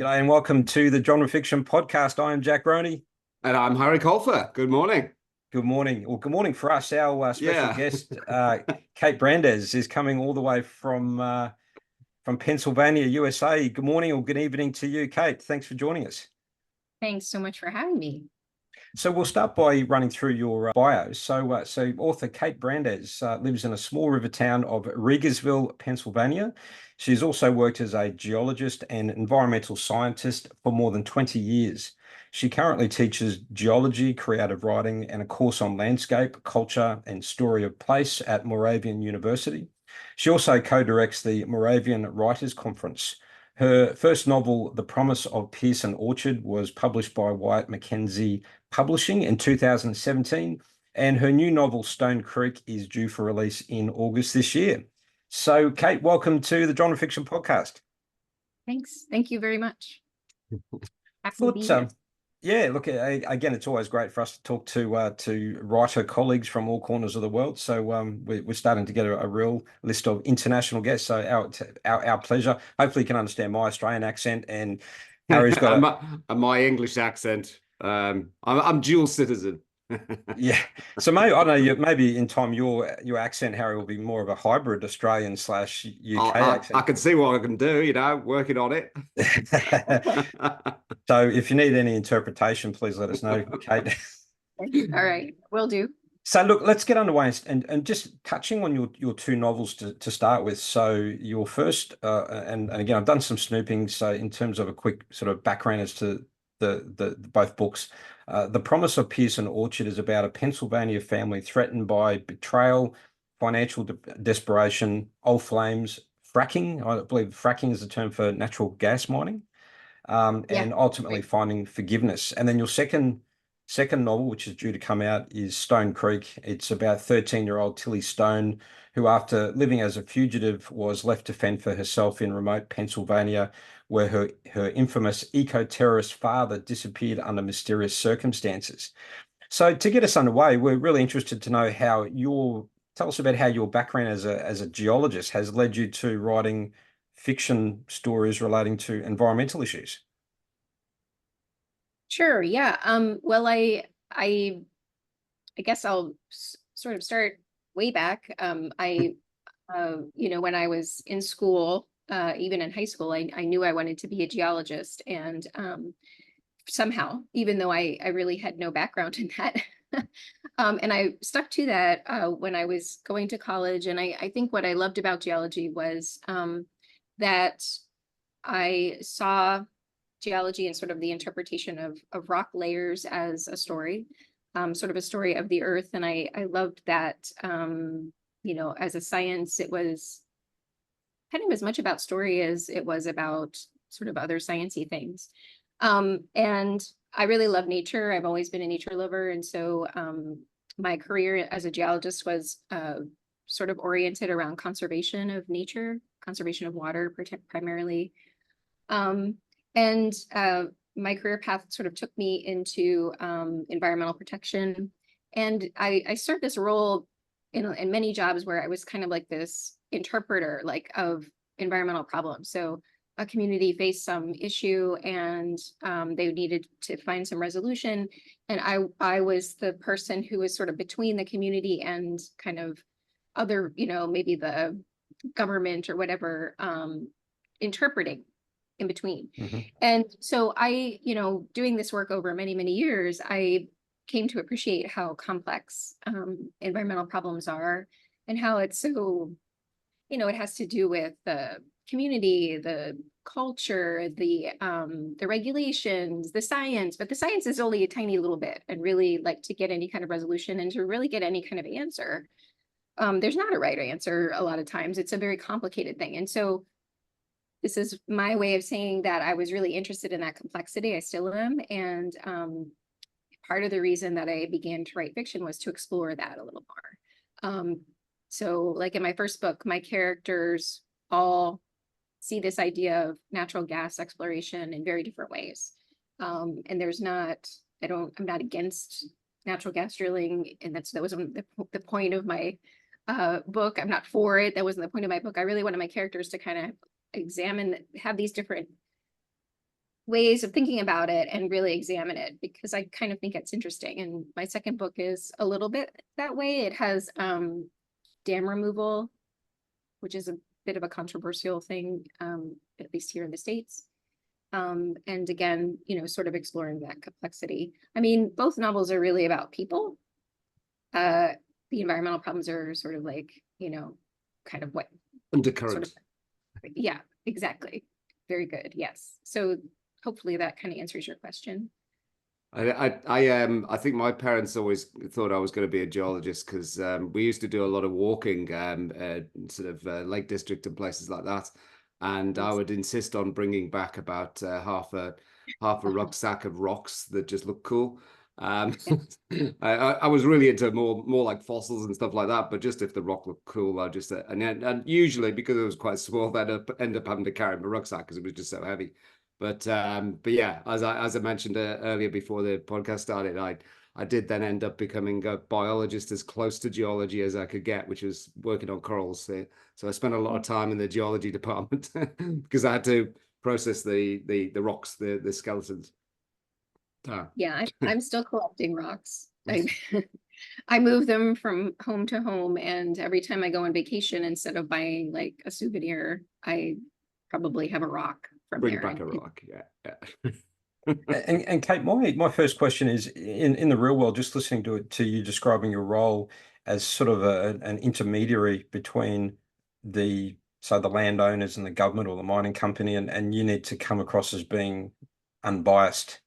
G'day and welcome to the Genre Fiction Podcast. I am Jack Roney. And I'm Harry Colfer. Good morning. Good morning. Well, good morning for us. Our special Yeah. guest, Kate Brandes, is coming all the way from Pennsylvania, USA. Good morning or good evening to you, Kate. Thanks for joining us. Thanks so much for having me. So we'll start by running through your bio. So author Kate Brandes lives in a small river town of Riegelsville, Pennsylvania. She's also worked as a geologist and environmental scientist for more than 20 years. She currently teaches geology, creative writing, and a course on landscape, culture, and story of place at Moravian University. She also co-directs the Moravian Writers Conference. Her first novel, The Promise of Pierson Orchard, was published by Wyatt-Mackenzie Publishing in 2017, and her new novel, Stone Creek, is due for release in August this year. So, Kate, welcome to the Genre Fiction Podcast. Thanks. Thank you very much. Happy to be here. Yeah, look, again, it's always great for us to talk to writer colleagues from all corners of the world. So we're starting to get a real list of international guests. So our pleasure. Hopefully, you can understand my Australian accent, and Harry's got my English accent. I'm dual citizen. Yeah. So maybe I don't know. Maybe in time your accent, Harry, will be more of a hybrid Australian / UK accent. I can see what I can do. Working on it. So if you need any interpretation, please let us know, Kate. All right, will do. So look, let's get underway and just touching on your two novels to start with. So your first, and again, I've done some snooping. So in terms of a quick sort of background as to the both books, The Promise of Pierson Orchard is about a Pennsylvania family threatened by betrayal, financial desperation, old flames, fracking. I believe fracking is the term for natural gas mining, and ultimately finding forgiveness. And then your second novel, which is due to come out, is Stone Creek. It's about 13-year-old Tilly Stone, who after living as a fugitive was left to fend for herself in remote Pennsylvania, where her infamous eco-terrorist father disappeared under mysterious circumstances. So to get us underway, we're really interested to know tell us about how your background as a geologist has led you to writing fiction stories relating to environmental issues. Sure. Yeah. Well, I guess I'll sort of start way back. When I was in school, even in high school, I knew I wanted to be a geologist, and somehow, even though I really had no background in that, and I stuck to that when I was going to college. And I think what I loved about geology was that I saw geology and sort of the interpretation of rock layers as a story, sort of a story of the earth. And I loved that, as a science, it was kind of as much about story as it was about sort of other sciencey things. And I really love nature. I've always been a nature lover. And so my career as a geologist was sort of oriented around conservation of nature, conservation of water primarily. And my career path sort of took me into environmental protection. And I served this role in many jobs where I was kind of like this interpreter, of environmental problems. So a community faced some issue and they needed to find some resolution. And I was the person who was sort of between the community and kind of other, maybe the government or whatever, interpreting in between. Mm-hmm. And so I, doing this work over many, many years, I came to appreciate how complex environmental problems are, and how it's so, it has to do with the community, the culture, the regulations, the science, but the science is only a tiny little bit. And really, to get any kind of resolution and to really get any kind of answer, there's not a right answer. A lot of times it's a very complicated thing. And so this is my way of saying that I was really interested in that complexity. I still am. And part of the reason that I began to write fiction was to explore that a little more. So in my first book, my characters all see this idea of natural gas exploration in very different ways. And I'm not against natural gas drilling. And that wasn't the point of my book. I'm not for it. That wasn't the point of my book. I really wanted my characters to kind of examine, have these different ways of thinking about it and really examine it, because I kind of think it's interesting. And my second book is a little bit that way. It has dam removal, which is a bit of a controversial thing, at least here in the States. And again, sort of exploring that complexity. I mean, both novels are really about people. The environmental problems are sort of like, kind of what Undercurrent. sort of, yeah, exactly. Very good. Yes. So hopefully that kind of answers your question. I think my parents always thought I was going to be a geologist because we used to do a lot of walking, sort of Lake District and places like that, and I would insist on bringing back about half a rucksack of rocks that just look cool. I was really into more like fossils and stuff like that, but just if the rock looked cool, I just and usually because it was quite small, I'd end up having to carry my rucksack because it was just so heavy. But yeah, as I mentioned earlier before the podcast started, I did then end up becoming a biologist as close to geology as I could get, which was working on corals. So I spent a lot of time in the geology department because I had to process the rocks, the skeletons. Yeah, I'm still collecting rocks. I move them from home to home, and every time I go on vacation, instead of buying like a souvenir, I probably have a rock from Bring there. back a rock, yeah. And Kate, my first question is, in the real world, just listening to you describing your role as sort of an intermediary between the landowners and the government or the mining company, and you need to come across as being unbiased.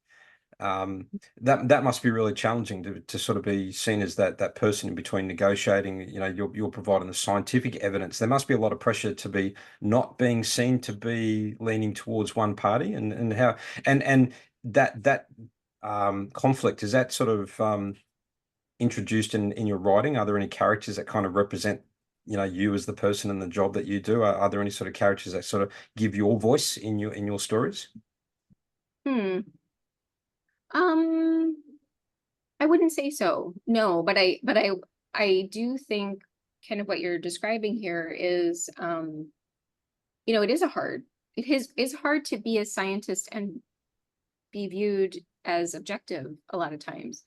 That must be really challenging to sort of be seen as that person in between negotiating. You're providing the scientific evidence. There must be a lot of pressure to be not being seen to be leaning towards one party, and how and that conflict, is that sort of introduced in your writing? Are there any characters that kind of represent you as the person and the job that you do? Are there any sort of characters that sort of give your voice in your stories? I wouldn't say so. No, but I do think kind of what you're describing here is, it's hard to be a scientist and be viewed as objective a lot of times.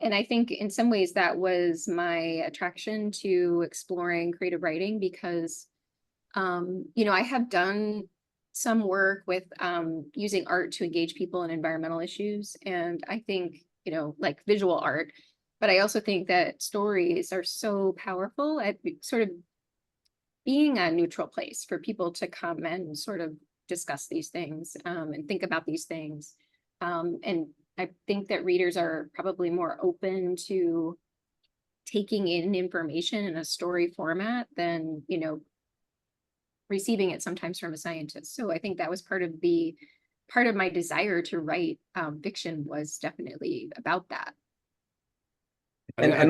And I think in some ways that was my attraction to exploring creative writing, because, I have done some work with using art to engage people in environmental issues. And I think, like visual art, but I also think that stories are so powerful at sort of being a neutral place for people to come and sort of discuss these things, and think about these things. And I think that readers are probably more open to taking in information in a story format than, receiving it sometimes from a scientist. So I think that was part of my desire to write fiction, was definitely about that. I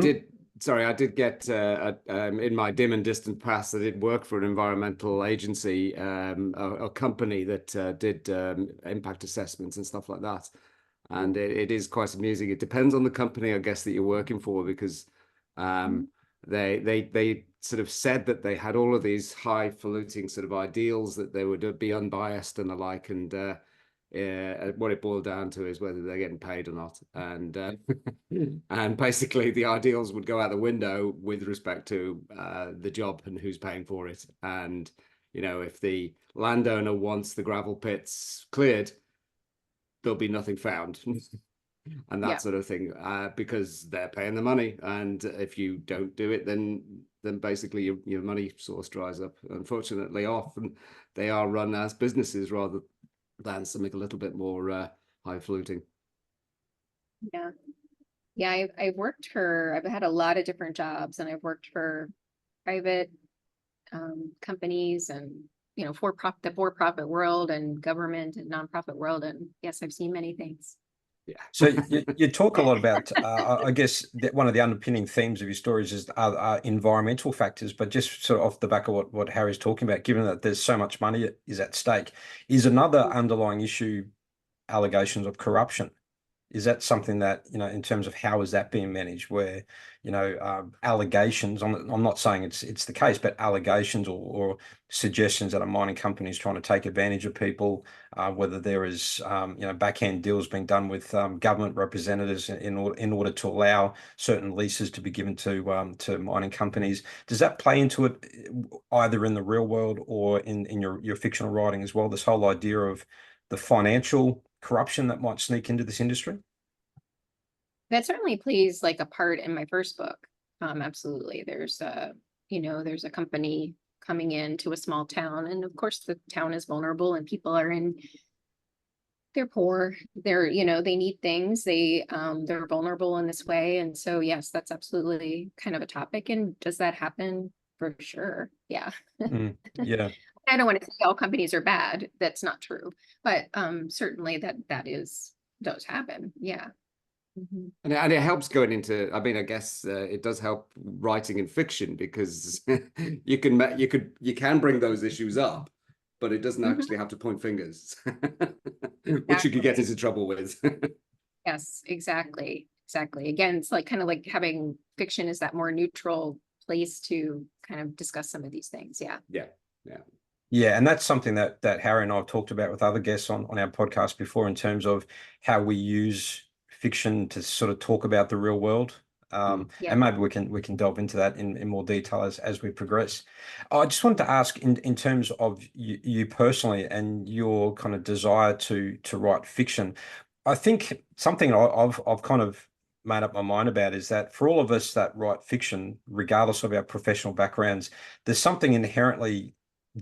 did get in my dim and distant past, I did work for an environmental agency, a company that did impact assessments and stuff like that. And it is quite amusing. It depends on the company, I guess, that you're working for, because they sort of said that they had all of these highfalutin sort of ideals that they would be unbiased and the like, and what it boiled down to is whether they're getting paid or not, and and basically the ideals would go out the window with respect to the job and who's paying for it. And if the landowner wants the gravel pits cleared, there'll be nothing found. And that sort of thing, because they're paying the money, and if you don't do it, then basically your money source dries up. Unfortunately, often they are run as businesses rather than something a little bit more highfalutin. Yeah, I've had a lot of different jobs, and I've worked for private companies, and the for-profit world, and government and nonprofit world, and yes, I've seen many things. Yeah. So you talk a lot about, I guess, that one of the underpinning themes of your stories is are environmental factors, but just sort of off the back of what Harry's talking about, given that there's so much money is at stake, is another underlying issue allegations of corruption. Is that something that, in terms of how is that being managed, where, allegations, I'm not saying it's the case, but allegations or suggestions that a mining company is trying to take advantage of people, whether there is, backhand deals being done with government representatives in order to allow certain leases to be given to mining companies. Does that play into it either in the real world or in your fictional writing as well? This whole idea of the financial corruption that might sneak into this industry? That certainly plays like a part in my first book. Absolutely. There's there's a company coming into a small town, and of course the town is vulnerable and people are they're poor, they're, they need things, they're vulnerable in this way. And so, yes, that's absolutely kind of a topic. And does that happen? For sure. Yeah. Yeah. I don't want to say all companies are bad. That's not true. But certainly that does happen. Yeah. Mm-hmm. And it helps going into, I mean, I guess it does help writing in fiction, because you can bring those issues up, but it doesn't actually have to point fingers, which you could get into trouble with. Yes, exactly. Again, it's like kind of like having fiction is that more neutral place to kind of discuss some of these things. Yeah, and that's something that Harry and I have talked about with other guests on our podcast before, in terms of how we use fiction to sort of talk about the real world. And maybe we can delve into that in more detail as we progress. I just wanted to ask, in terms of you personally and your kind of desire to write fiction, I think something I've kind of made up my mind about is that for all of us that write fiction, regardless of our professional backgrounds, there's something inherently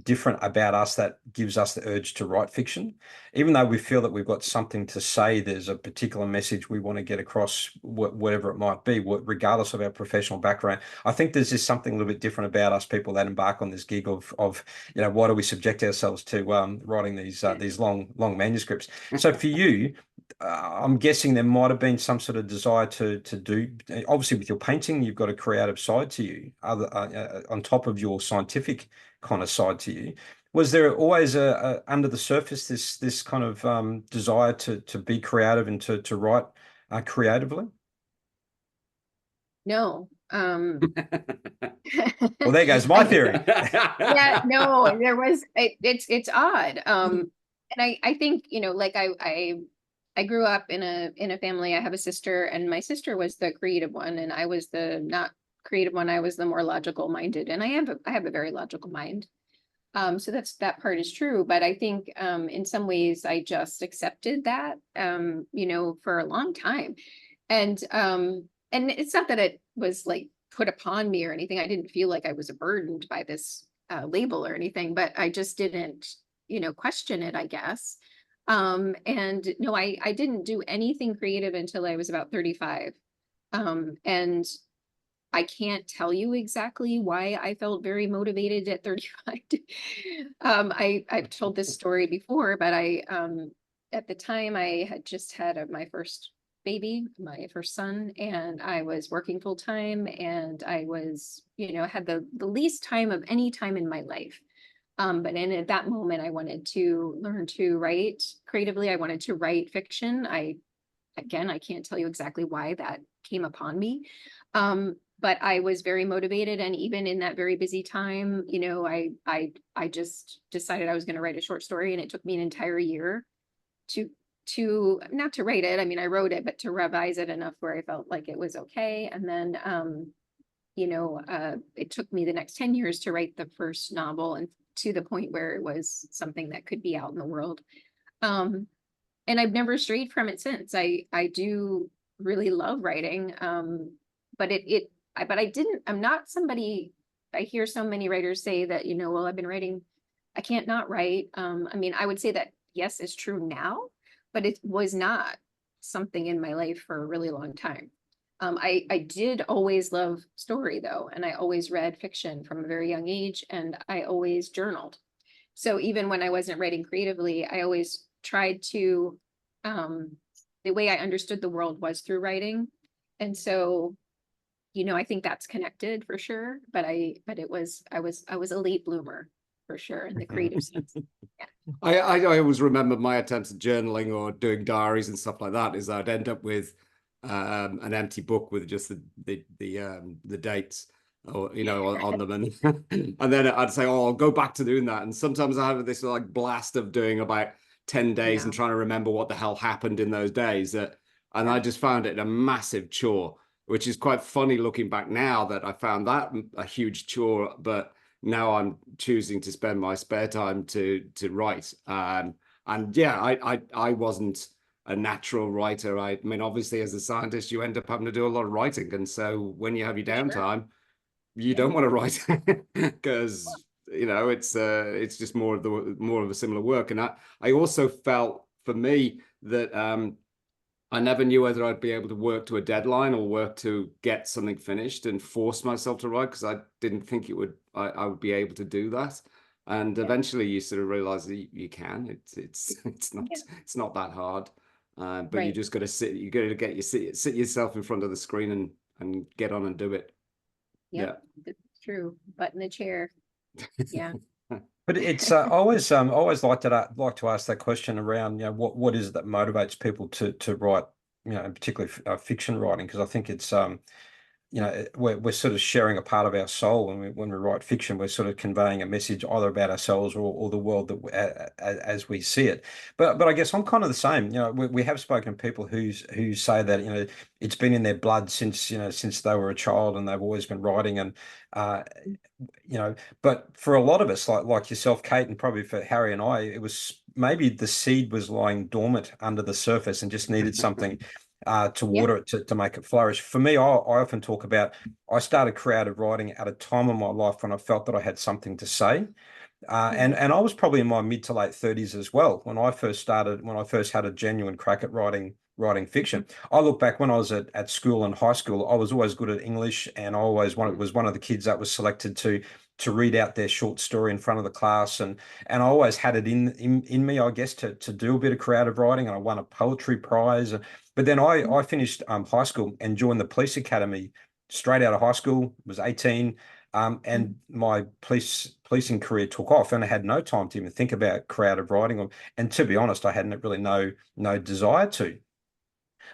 different about us that gives us the urge to write fiction. Even though we feel that we've got something to say, there's a particular message we want to get across, whatever it might be, regardless of our professional background. I think there's just something a little bit different about us people that embark on this gig of why do we subject ourselves to writing these long manuscripts. So for you, I'm guessing there might have been some sort of desire to do, obviously with your painting, you've got a creative side to you, on top of your scientific kind of side to you. Was there always under the surface this kind of desire to be creative and to write creatively? No. Well, there goes my theory. Yeah, no, there was, it's odd. And I think, like I grew up in a family. I have a sister, and my sister was the creative one, and I was the not creative one. I was the more logical minded, and I have a very logical mind. So that part is true, but I think in some ways I just accepted that for a long time. And it's not that it was like put upon me or anything. I didn't feel like I was burdened by this label or anything, but I just didn't question it, I guess. And no, I didn't do anything creative until I was about 35. And I can't tell you exactly why I felt very motivated at 35. I've told this story before, but at the time I had just had my first baby, my first son, and I was working full time, and I was, had the least time of any time in my life. But at that moment, I wanted to learn to write creatively. I wanted to write fiction. I can't tell you exactly why that came upon me. But I was very motivated. And even in that very busy time, I just decided I was going to write a short story. And it took me an entire year to not to write it. I mean, I wrote it, but to revise it enough where I felt like it was okay. And then, it took me the next 10 years to write the first novel, and to the point where it was something that could be out in the world. And I've never strayed from it since. I do really love writing. But I'm not somebody, I hear so many writers say that, well, I've been writing, I can't not write. I mean, I would say that, yes, it's true now, but it was not something in my life for a really long time. I did always love story though, and I always read fiction from a very young age, and I always journaled. So even when I wasn't writing creatively, I always tried to, the way I understood the world was through writing. And so, I think that's connected for sure, but I was a late bloomer. for sure, in the creative sense. Yeah. I always remember my attempts at journaling or doing diaries and stuff like that is I'd end up with an empty book with just the dates or on them, and and then I'd say, oh, I'll go back to doing that. And sometimes I have this like blast of doing about 10 days and trying to remember what the hell happened in those days, and I just found it a massive chore, which is quite funny looking back now that I found that a huge chore, but now I'm choosing to spend my spare time to write. And yeah, I wasn't a natural writer. I mean, obviously, as a scientist, you end up having to do a lot of writing, and so when you have your downtime, you don't want to write because it's just more of a similar work. And I also felt for me that I never knew whether I'd be able to work to a deadline or work to get something finished and force myself to write, because I didn't think I would be able to do that. And eventually you sort of realize that you can. It's not that hard. But you just got to sit. You got to sit yourself in front of the screen and get on and do it. Yeah, it's true. Butt in the chair. Yeah. But it's always like to ask that question around, what is it that motivates people to write, and particularly fiction writing, because I think it's we're sort of sharing a part of our soul when we write fiction. We're sort of conveying a message either about ourselves or the world that as we see it. But I guess I'm kind of the same. We have spoken to people who say that it's been in their blood since they were a child, and they've always been writing. And but for a lot of us, like yourself, Kate, and probably for Harry and I, it was maybe the seed was lying dormant under the surface and just needed something to water it to make it flourish. For me, I often talk about, I started creative writing at a time in my life when I felt that I had something to say. And I was probably in my mid to late 30s as well when I first had a genuine crack at writing fiction. I look back when I was at school and high school, I was always good at English, and I always was one of the kids that was selected to read out their short story in front of the class, and I always had it in me, I guess, to do a bit of creative writing, and I won a poetry prize. But then I finished high school and joined the police academy straight out of high school, was 18, and my policing career took off, and I had no time to even think about creative writing, and to be honest, I hadn't really no desire to.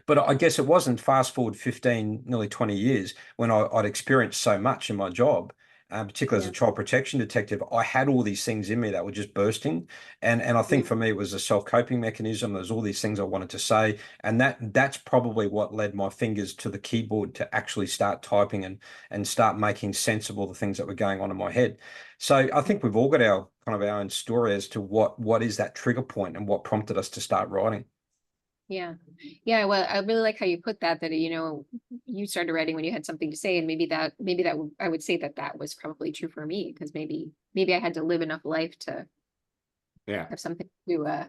But I guess it wasn't fast forward 15, nearly 20 years when I'd experienced so much in my job, particularly as a child protection detective. I had all these things in me that were just bursting. And I think for me, it was a self-coping mechanism. There's all these things I wanted to say. And that's probably what led my fingers to the keyboard to actually start typing and start making sense of all the things that were going on in my head. So I think we've all got our own story as to what is that trigger point and what prompted us to start writing. Yeah. Well, I really like how you put that you started writing when you had something to say, and maybe that I would say that was probably true for me, because maybe I had to live enough life to have something to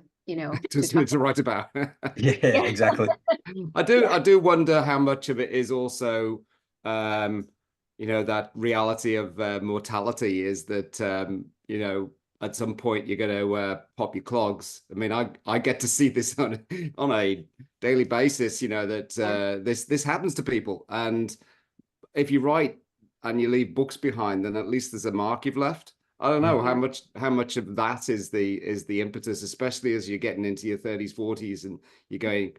write about. Yeah, exactly. I do wonder how much of it is also that reality of mortality is that at some point you're going to pop your clogs. I mean, I get to see this on a daily basis, that this happens to people. And if you write and you leave books behind, then at least there's a mark you've left. I don't know how much of that is the impetus, especially as you're getting into your 30s, 40s, and you're going,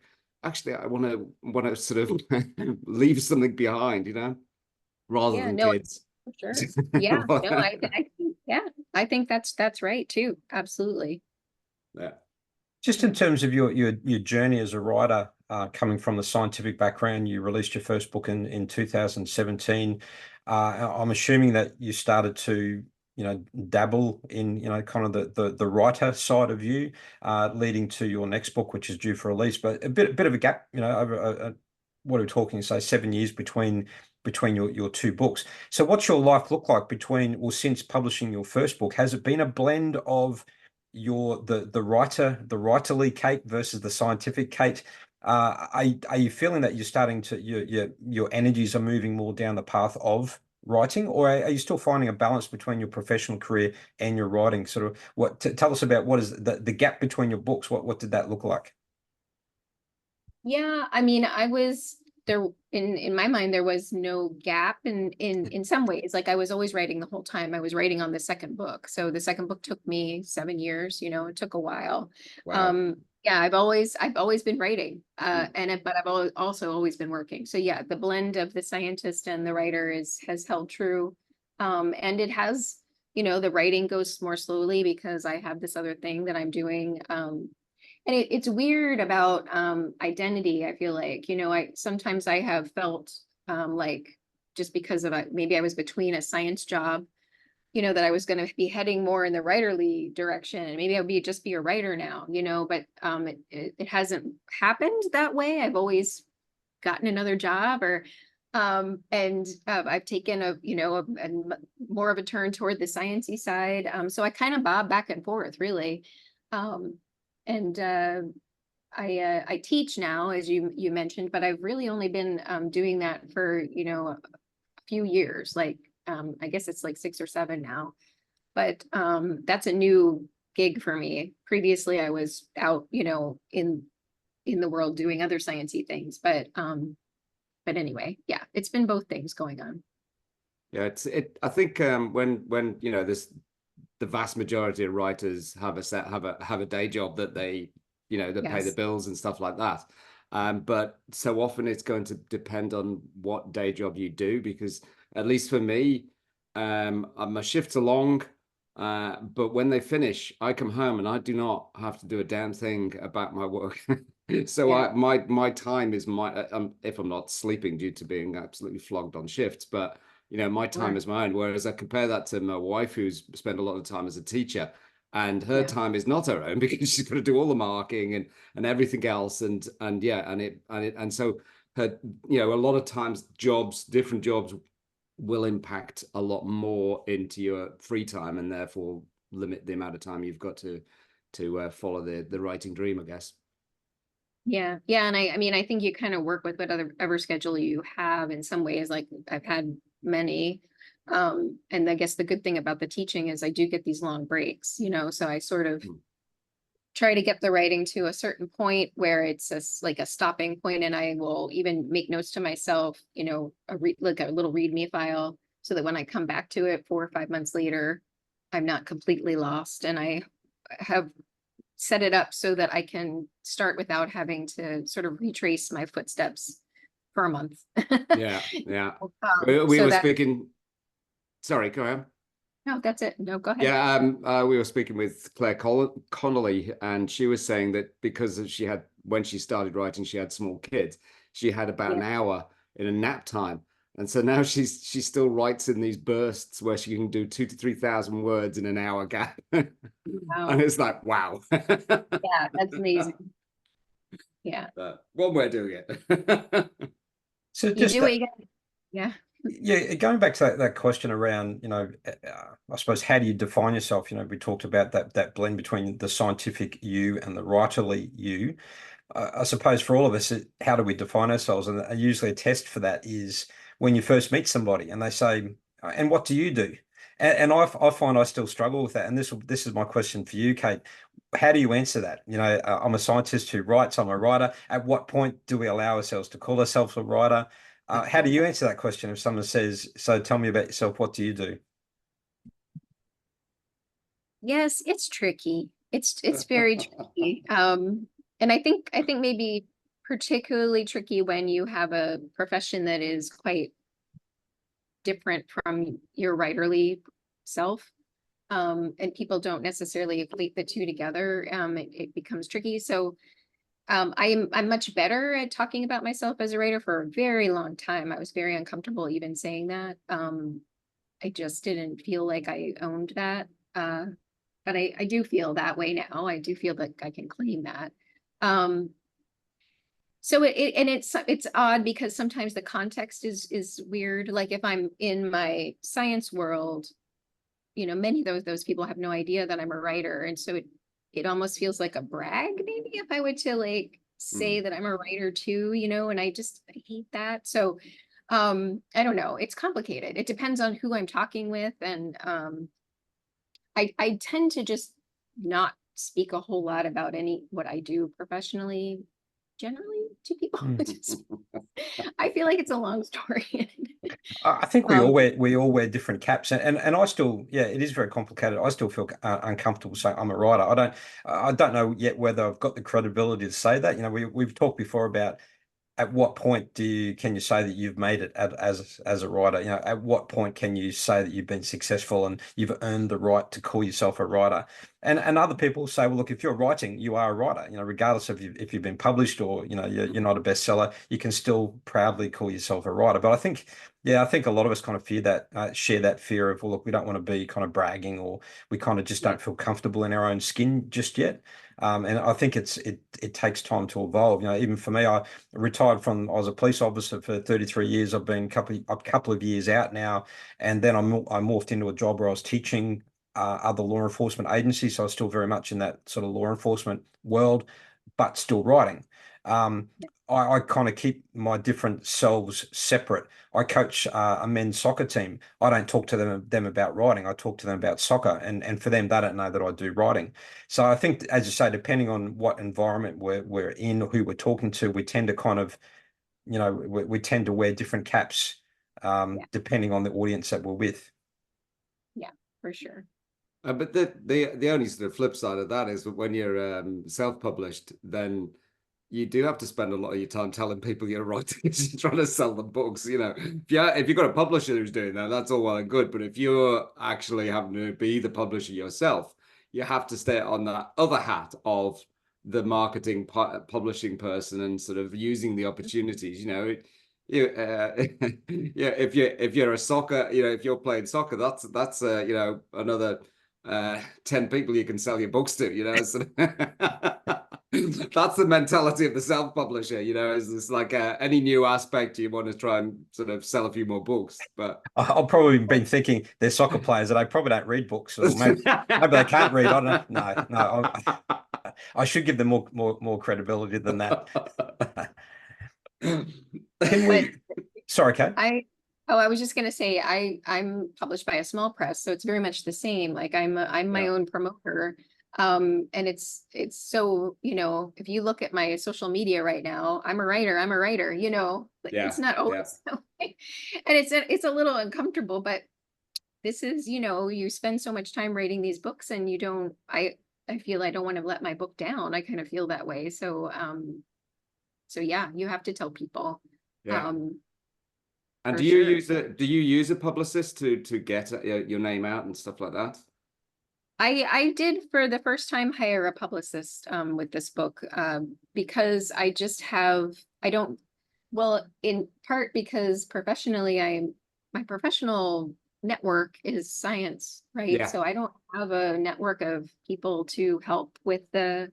actually, I want to sort of leave something behind, rather than kids. Sure. Yeah. I think that's right too. Absolutely. Yeah. Just in terms of your journey as a writer, coming from the scientific background, you released your first book in 2017. I'm assuming that you started to dabble in kind of the writer side of you, leading to your next book, which is due for release. But a bit of a gap, over what are we talking? Say 7 years between your two books. So what's your life look like since publishing your first book? Has it been a blend of the writerly Kate versus the scientific Kate? Are you feeling that you're starting to your energies are moving more down the path of writing, or are you still finding a balance between your professional career and your writing? Sort of tell us about what is the gap between your books. What did that look like? Yeah, I mean, I was there in my mind there was no gap in some ways. Like I was always writing the whole time. I was writing on the second book. So the second book took me 7 years, it took a while. Wow. Yeah, I've always been writing, but I've also always been working. So yeah, the blend of the scientist and the writer has held true. And it has, the writing goes more slowly because I have this other thing that I'm doing. And it's weird about identity. I feel like, sometimes I have felt like just because of maybe I was between a science job, that I was going to be heading more in the writerly direction, and maybe I'll just be a writer now, but it hasn't happened that way. I've always gotten another job, or and I've taken a more of a turn toward the sciencey side. So I kind of bob back and forth, really. And I teach now, as you mentioned, but I've really only been doing that for a few years. Like I guess it's like 6 or 7 now. But that's a new gig for me. Previously, I was out, in the world doing other sciencey things. But anyway, yeah, it's been both things going on. Yeah, I think when the vast majority of writers have a day job that they that pay the bills and stuff like that. But so often it's going to depend on what day job you do, because at least for me, my shifts are long, but when they finish, I come home and I do not have to do a damn thing about my work. So yeah. my time is if I'm not sleeping due to being absolutely flogged on shifts, but my time is mine. Whereas I compare that to my wife, who's spent a lot of time as a teacher, and her time is not her own because she's got to do all the marking and everything else. And so her, a lot of times different jobs will impact a lot more into your free time, and therefore limit the amount of time you've got to follow the writing dream, I guess. Yeah. And I mean, I think you kind of work with whatever schedule you have in some ways. Like I've had many. And I guess the good thing about the teaching is I do get these long breaks, so I sort of try to get the writing to a certain point where it's like a stopping point, and I will even make notes to myself, like a little README file, so that when I come back to it 4 or 5 months later, I'm not completely lost, and I have set it up so that I can start without having to sort of retrace my footsteps for a month. Yeah. We were speaking. Sorry, go ahead. No, that's it. No, go ahead. Yeah, we were speaking with Claire Connolly, and she was saying that because when she started writing, she had small kids. She had about an hour in a nap time, and so now she still writes in these bursts where she can do 2,000 to 3,000 words in an hour gap. Wow. And it's like, wow. Yeah, that's amazing. Yeah. One way of doing it. So just yeah. Yeah, going back to that question around, I suppose, how do you define yourself? We talked about that blend between the scientific you and the writerly you. I suppose for all of us, how do we define ourselves? And usually a test for that is when you first meet somebody and they say, "And what do you do?" And I find I still struggle with that. And this is my question for you, Kate. How do you answer that? I'm a scientist who writes. I'm a writer. At what point do we allow ourselves to call ourselves a writer? How do you answer that question if someone says, "So tell me about yourself, what do you do?" Yes, it's tricky. It's very tricky. And I think maybe particularly tricky when you have a profession that is quite different from your writerly self. And people don't necessarily equate the two together. It becomes tricky. So I'm much better at talking about myself as a writer. For a very long time, I was very uncomfortable even saying that. I just didn't feel like I owned that. But I do feel that way now. I do feel like I can claim that. So it's odd because sometimes the context is weird. Like if I'm in my science world, many of those people have no idea that I'm a writer, and so it almost feels like a brag, maybe, if I were to like say that I'm a writer too, and I hate that. So I don't know. It's complicated. It depends on who I'm talking with. And I tend to just not speak a whole lot about what I do professionally, generally to people. Mm. I feel like it's a long story. I think we all wear different caps, and I still, yeah, it is very complicated. I still feel uncomfortable saying I'm a writer. I don't know yet whether I've got the credibility to say that. You know, we've talked before about at what point can you say that you've made it as a writer? You know, at what point can you say that you've been successful and you've earned the right to call yourself a writer? And other people say, well, look, if you're writing, you are a writer. You know, regardless of if you've been published or you know you're not a bestseller, you can still proudly call yourself a writer. But I think, yeah, I think a lot of us kind of fear that, share that fear of, well, look, we don't want to be kind of bragging, or we kind of just don't feel comfortable in our own skin just yet. And I think it takes time to evolve. You know, even for me, I was a police officer for 33 years. I've been a couple of years out now, and then I morphed into a job where I was teaching other law enforcement agencies. So I was still very much in that sort of law enforcement world, but still writing. I kind of keep my different selves separate. I coach a men's soccer team. I don't talk to them about writing. I talk to them about soccer, and for them, they don't know that I do writing. So I think, as you say, depending on what environment we're in or who we're talking to, we tend to kind of, you know, we tend to wear different caps depending on the audience that we're with. Yeah, for sure. But the only sort of flip side of that is that when you're self-published, then you do have to spend a lot of your time telling people you're writing because you're trying to sell them books. You know, if you've got a publisher who's doing that, that's all well and good. But if you're actually having to be the publisher yourself, you have to stay on that other hat of the marketing publishing person and sort of using the opportunities. You know, yeah, if you're a soccer, you know, if you're playing soccer, that's you know, another 10 people you can sell your books to, you know. So that's the mentality of the self-publisher, you know, is it's like any new aspect you want to try and sort of sell a few more books. But I've probably been thinking they're soccer players and they probably don't read books, or maybe they can't read. I don't know. No, I should give them more credibility than that. Can we? Sorry, Kate. I was just gonna say I'm published by a small press, so it's very much the same. Like I'm my own promoter. And it's so, you know, if you look at my social media right now, I'm a writer, you know, it's not always and it's a little uncomfortable, but this is, you know, you spend so much time writing these books and you don't, I feel I don't want to let my book down. I kind of feel that way. So yeah, you have to tell people. And do you use a publicist to get your name out and stuff like that? I did for the first time hire a publicist with this book because I just well, in part because professionally my professional network is science, right? Yeah. So I don't have a network of people to help with the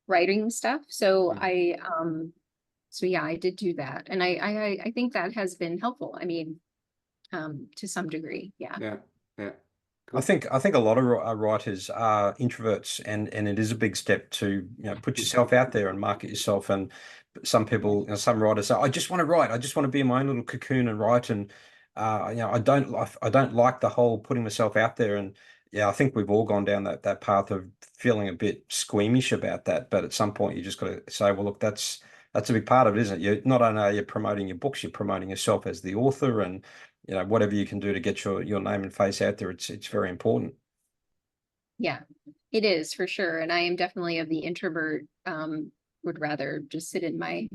writing stuff. So so yeah, I did do that. And I think that has been helpful. I mean, to some degree. Yeah. I think a lot of writers are introverts, and it is a big step to, you know, put yourself out there and market yourself. And some people, you know, some writers say, I just want to write. I just want to be in my own little cocoon and write. And you know, I don't like the whole putting myself out there. And yeah, I think we've all gone down that path of feeling a bit squeamish about that. But at some point, you just got to say, well, look, that's a big part of it, isn't it? You're not only are you promoting your books, you're promoting yourself as the author, and you know, whatever you can do to get your name and face out there, it's very important. Yeah, it is for sure. And I am definitely of the introvert, would rather just sit in my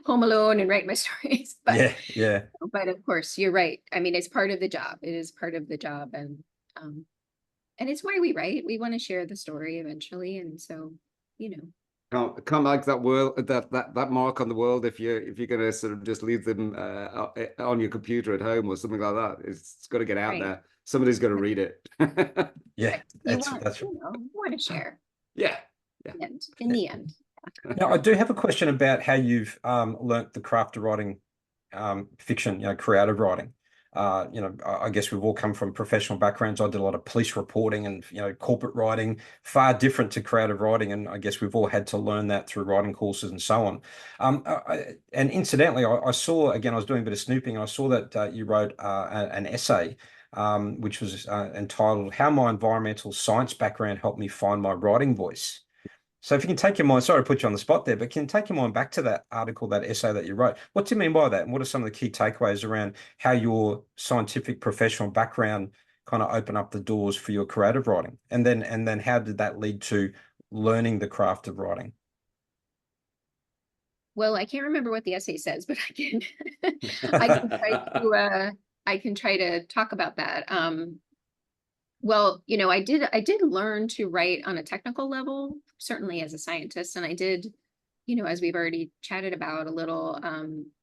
home alone and write my stories. But yeah. But of course, you're right. I mean, it's part of the job. It is part of the job. And it's why we write. We want to share the story eventually. And so, you know. Can't like that world, that mark on the world if you're gonna sort of just leave them on your computer at home or something like that. It's got to get out there. Somebody's got to read it. Yeah, that's you want to share. Yeah. In the end. Now, I do have a question about how you've learnt the craft of writing fiction, you know, creative writing. You know, I guess we've all come from professional backgrounds. I did a lot of police reporting and, you know, corporate writing, far different to creative writing. And I guess we've all had to learn that through writing courses and so on. And incidentally, I saw, again, I was doing a bit of snooping, and I saw that you wrote an essay, which was entitled "How My Environmental Science Background Helped Me Find My Writing Voice." So if you can take your mind, sorry to put you on the spot there, but can you take your mind back to that article, that essay that you wrote? What do you mean by that? And what are some of the key takeaways around how your scientific professional background kind of open up the doors for your creative writing? And then how did that lead to learning the craft of writing? Well, I can't remember what the essay says, but I can try to talk about that. Well, I did learn to write on a technical level, certainly as a scientist, and I did, as we've already chatted about a little,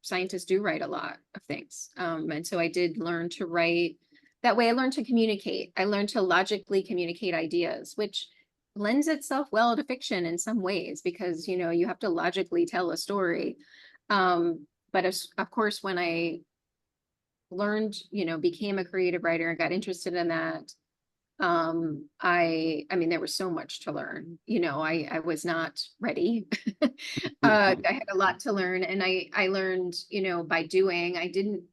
scientists do write a lot of things. And so I did learn to write that way. I learned to communicate. I learned to logically communicate ideas, which lends itself well to fiction in some ways, because, you have to logically tell a story. But of course, when I learned, became a creative writer and got interested in that, I mean, there was so much to learn. I was not ready. I had a lot to learn, and I learned, by doing. I didn't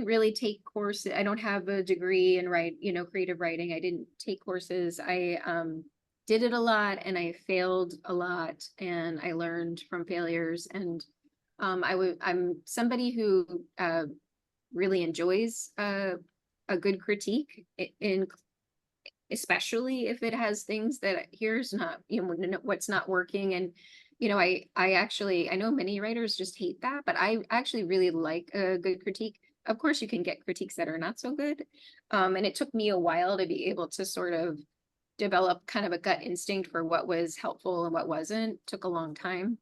really take courses. I don't have a degree in creative writing. I didn't take courses. I did it a lot, and I failed a lot, and I learned from failures. And I'm somebody who really enjoys a good critique, especially if it has things that here's not, what's not working. And, I know many writers just hate that, but I actually really like a good critique. Of course, you can get critiques that are not so good. And it took me a while to be able to sort of develop kind of a gut instinct for what was helpful and what wasn't. Took a long time.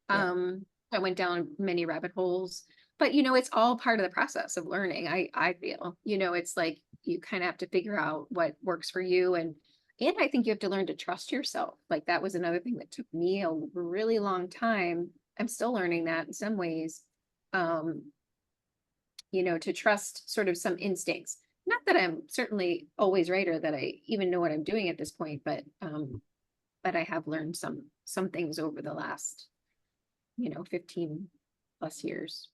Yeah. I went down many rabbit holes, but it's all part of the process of learning. I feel, it's like you kind of have to figure out what works for you. And I think you have to learn to trust yourself. Like that was another thing that took me a really long time. I'm still learning that in some ways. To trust sort of some instincts. Not that I'm certainly always right, or that I even know what I'm doing at this point, but I have learned some things over the last, 15 plus years.